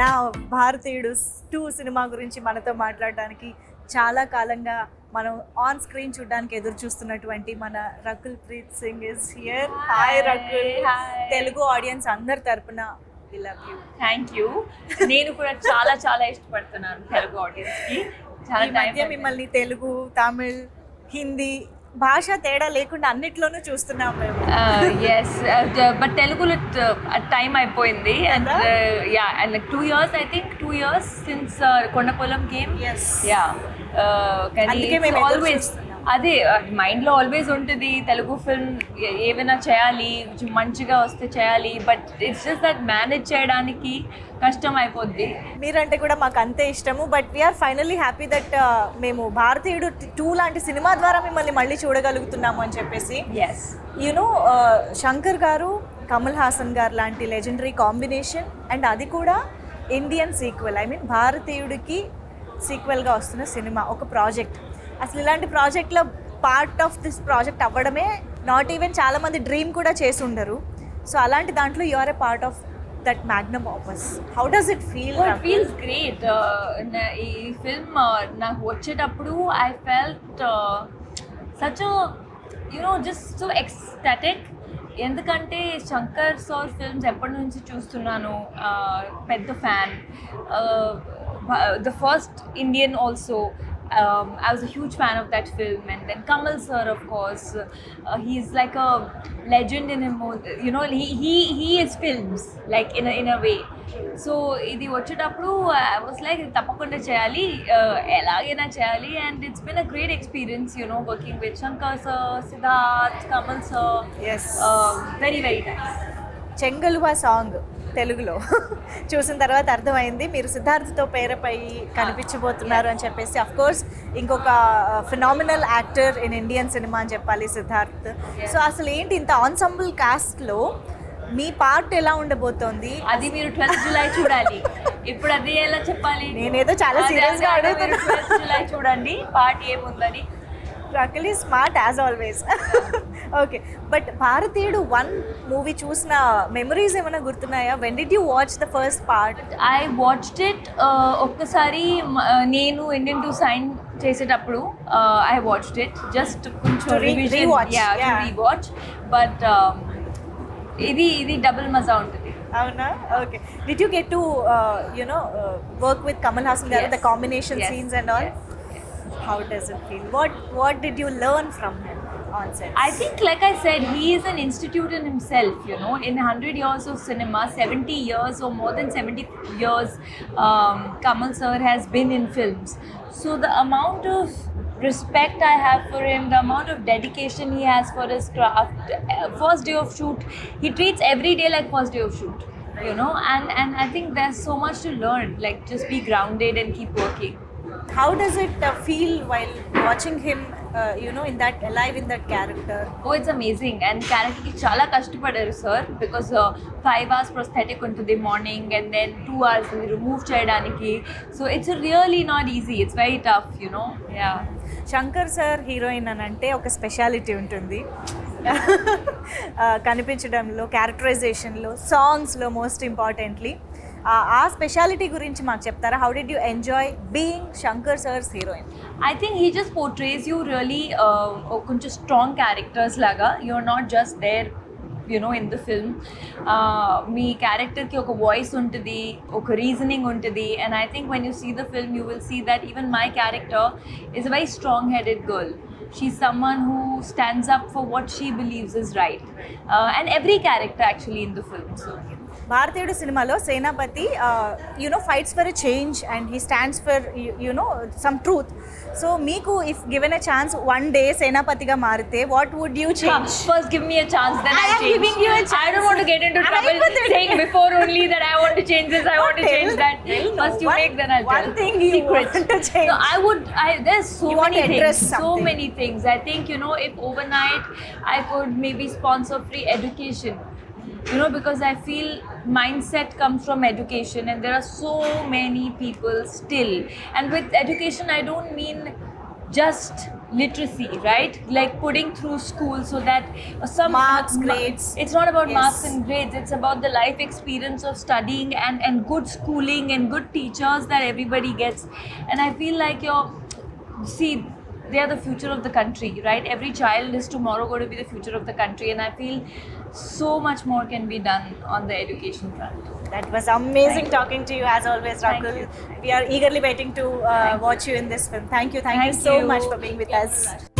నా భారతీయుడు 2 సినిమా గురించి మనతో మాట్లాడడానికి చాలా కాలంగా మనం ఆన్ స్క్రీన్ చూడడానికి ఎదురు చూస్తున్నటువంటి మన Rakul Preet Singh is here. Hi Rakul. Telugu audience అందరి తరపున we love you. Thank you. నేను కూడా చాలా చాలా ఇష్టపడుతున్నాను తెలుగు ఆడియన్స్ కి. చాలా ఈ మధ్య మిమ్మల్ని తెలుగు, తమిళ్, హిందీ భాష తేడా లేకుండా అన్నిట్లోనూ చూస్తున్నాం మేము. ఎస్, బట్ తెలుగులో టైం అయిపోయింది. And yeah, and 2 years, I think 2 years since Kondapolam came. Yes. Yeah, అందుకే మేము ఎదురు ఆల్వేస్ చూస్తున్నాం. అదే మైండ్లో ఆల్వేస్ ఉంటుంది తెలుగు ఫిల్మ్ ఏమైనా చేయాలి, మంచిగా వస్తే చేయాలి, but it's just that manage చేయడానికి కష్టం అయిపోద్ది. మీరంటే కూడా మాకు అంతే ఇష్టము. But we are finally happy that మేము భారతీయుడు 2 లాంటి సినిమా ద్వారా మిమ్మల్ని మళ్ళీ చూడగలుగుతున్నాము అని చెప్పేసి. ఎస్, యూనో శంకర్ గారు, కమల్ హాసన్ గారు లాంటి లెజెండరీ కాంబినేషన్, అండ్ అది కూడా ఇండియన్ సీక్వెల్. ఐ మీన్ భారతీయుడికి సీక్వెల్గా వస్తున్న సినిమా, ఒక ప్రాజెక్ట్. అసలు ఇలాంటి ప్రాజెక్ట్లో పార్ట్ ఆఫ్ దిస్ ప్రాజెక్ట్ అవ్వడమే నాట్ ఈవెన్ చాలామంది డ్రీమ్ కూడా చేసి ఉండరు. సో అలాంటి దాంట్లో you are a part of that magnum opus. How does it feel? It feels great. ఈ ఫిల్మ్ నాకు వచ్చేటప్పుడు I felt such just so ecstatic. ఎందుకంటే శంకర్ సార్ ఫిల్మ్స్ ఎప్పటి నుంచి చూస్తున్నాను, పెద్ద fan. The first Indian also. I was a huge fan of that film, and then Kamal sir, of course, he's like a legend in him. He is films like in a way. So ఇది వచ్చేటప్పుడు I was like తప్పకుండా చేయాలి, ఎలాగైనా చేయాలి. And it's been a great experience, working with Shankar sir, Siddharth, Kamal sir. Yes. Very very nice. Chengaluva song తెలుగులో చూసిన తర్వాత అర్థమైంది మీరు సిద్ధార్థ్తో పేరుపై కనిపించబోతున్నారు అని చెప్పేసి. అఫ్ కోర్స్ ఇంకొక phenomenal actor in Indian cinema అని చెప్పాలి సిద్ధార్థ్. సో అసలు ఏంటి ఇంత ఆన్సంబుల్ కాస్ట్లో మీ పార్ట్ ఎలా ఉండబోతోంది? అది మీరు 12th July చూడాలి. ఇప్పుడు అది ఎలా చెప్పాలి? నేనేదో చాలా సీరియస్గా అడుగుతున్నా. 12th July చూడండి పార్ట్ ఏముందని. Rakul is smart as always. Okay, but Bharateeyudu 1 movie చూసిన మెమరీస్ ఏమైనా గుర్తున్నాయా? When did you watch the first part? I watched it ఒక్కసారి నేను ఇండియన్ 2 సైన్ చేసేటప్పుడు ఐ వాచ్డ్ ఇట్ జస్ట్ కొంచెం రీవాచ్. బట్ ఇది డబుల్ మజా ఉంటుంది. అవునా? Okay. Did you get to work with Kamal Haasan garu, the combination scenes and all? How does it feel? What did you learn from him on set? I think, like I said, he is an institute in himself. In 100 years of cinema, 70 years or more than 70 years, Kamal sir has been in films. So the amount of respect I have for him, the amount of dedication he has for his craft. First day of shoot, he treats every day like first day of shoot. And I think there's so much to learn. Like, just be grounded and keep working. How does it feel while watching him, in that alive in that character? Oh, it's amazing. And character ki chala kashtapadaru sir, because 5 hours prosthetic untadi morning and then 2 hours remove cheyadaniki. So it's really not easy. It's very tough, Yeah. Shankar sir heroine అని అంటే ఒక speciality ఉంటుంది. కనిపించడంలో, క్యారెక్టరైజేషన్లో, సాంగ్స్లో most importantly. ఆ speciality గురించి మాకు చెప్తారా? How did you enjoy being Shankar sir's heroine? I think he just portrays you really కొంచెం స్ట్రాంగ్ క్యారెక్టర్స్ లాగా. You're not just there in the film. మీ క్యారెక్టర్కి ఒక వాయిస్ ఉంటుంది, ఒక రీజనింగ్ ఉంటుంది. And I think when you see the film, you will see that even my character is a very strong-headed girl. She's someone who stands up for what she believes is right. And every character actually in the film. So Bharateeyudu సినిమాలో Senapathi fights for a change and he stands for some truth. So మీకు if given a chance 1 day సేనాపతిగా మారితే what would you change? First give me a chance, then I am giving you a chance. I don't want to get into trouble saying before only that I want to change this, I want to change that. First you make, then I'll tell. One thing you want to change. No, there's so many things. So something. many things. I think, if overnight I could maybe sponsor free education. Because I feel mindset comes from education, and there are so many people still. And with education, I don't mean just literacy, right? Like putting through school so that some Marks, grades. It's not about Yes. marks and grades. It's about the life experience of studying and good schooling and good teachers that everybody gets. And I feel like see, they are the future of the country, right? Every child is tomorrow going to be the future of the country, and I feel so much more can be done on the education front. That was amazing talking to you as always, Thank Rakul. you. We are eagerly waiting to watch you in this film. Thank you so much for being with us.